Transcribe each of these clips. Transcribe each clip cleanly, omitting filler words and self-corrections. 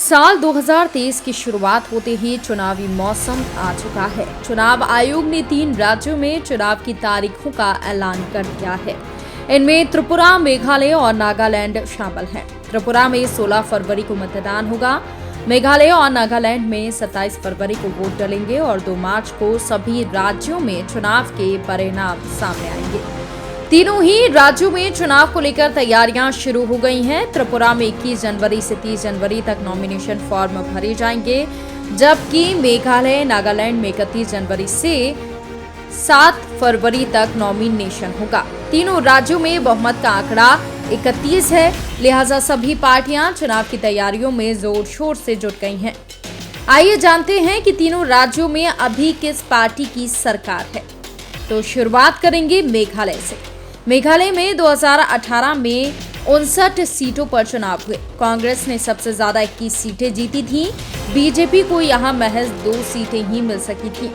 साल 2023 की शुरुआत होते ही चुनावी मौसम आ चुका है। चुनाव आयोग ने 3 राज्यों में चुनाव की तारीखों का ऐलान कर दिया है। इनमें त्रिपुरा, मेघालय और नागालैंड शामिल हैं। त्रिपुरा में 16 फरवरी को मतदान होगा। मेघालय और नागालैंड में 27 फरवरी को वोट डलेंगे और 2 मार्च को सभी राज्यों में चुनाव के परिणाम सामने आएंगे। तीनों ही राज्यों में चुनाव को लेकर तैयारियां शुरू हो गई हैं। त्रिपुरा में 21 जनवरी से 30 जनवरी तक नॉमिनेशन फॉर्म भरे जाएंगे, जबकि मेघालय, नागालैंड में 31 जनवरी से 7 फरवरी तक नॉमिनेशन होगा। तीनों राज्यों में बहुमत का आंकड़ा 31 है, लिहाजा सभी पार्टियां चुनाव की तैयारियों में जोर शोर से जुट गई हैं। आइए जानते हैं कि तीनों राज्यों में अभी किस पार्टी की सरकार है। तो शुरुआत करेंगे मेघालय से। मेघालय में 2018 में 59 सीटों पर चुनाव हुए। कांग्रेस ने सबसे ज्यादा 21 सीटें जीती थीं। बीजेपी को यहां महज 2 सीटें ही मिल सकी थीं।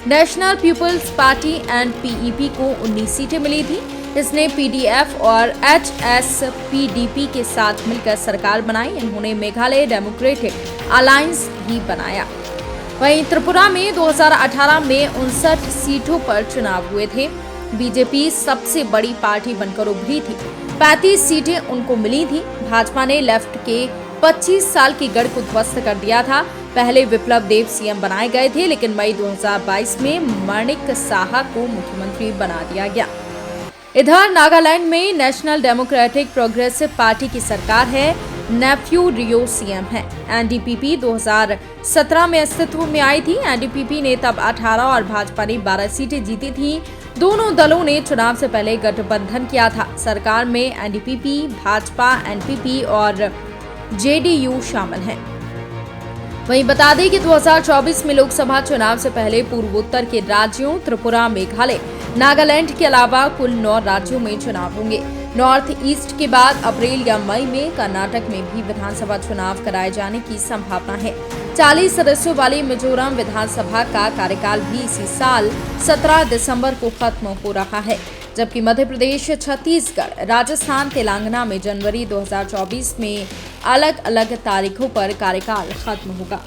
नेशनल पीपल्स पार्टी (NPEP) को 19 सीटें मिली थी। इसने PDF और HSPDP के साथ मिलकर सरकार बनाई। इन्होंने मेघालय डेमोक्रेटिक अलायंस भी बनाया। वहीं त्रिपुरा में 2018 में 59 सीटों पर चुनाव हुए थे। बीजेपी सबसे बड़ी पार्टी बनकर उभरी थी। 35 सीटें उनको मिली थी। भाजपा ने लेफ्ट के 25 साल की गढ़ को ध्वस्त कर दिया था। पहले विप्लव देव सीएम बनाए गए थे, लेकिन मई 2022 में मणिक साहा को मुख्यमंत्री बना दिया गया। इधर नागालैंड में नेशनल डेमोक्रेटिक प्रोग्रेसिव पार्टी की सरकार है। नेफ्यू रियो सीएम है। NDPP 2017 में अस्तित्व में आई थी। NDPP ने तब 18 और भाजपा ने 12 सीटें जीती थी। दोनों दलों ने चुनाव से पहले गठबंधन किया था। सरकार में NDPP, भाजपा, NPP और JDU शामिल हैं। वहीं बता दें कि 2024 में लोकसभा चुनाव से पहले पूर्वोत्तर के राज्यों त्रिपुरा, मेघालय, नागालैंड के अलावा कुल 9 राज्यों में चुनाव होंगे। नॉर्थ ईस्ट के बाद अप्रैल या मई में कर्नाटक में भी विधानसभा चुनाव कराए जाने की संभावना है। 40 सदस्यों वाली मिजोरम विधानसभा का कार्यकाल भी इसी साल 17 दिसंबर को खत्म हो रहा है, जबकि मध्य प्रदेश, छत्तीसगढ़, राजस्थान, तेलंगाना में जनवरी 2024 में अलग अलग तारीखों पर कार्यकाल खत्म होगा।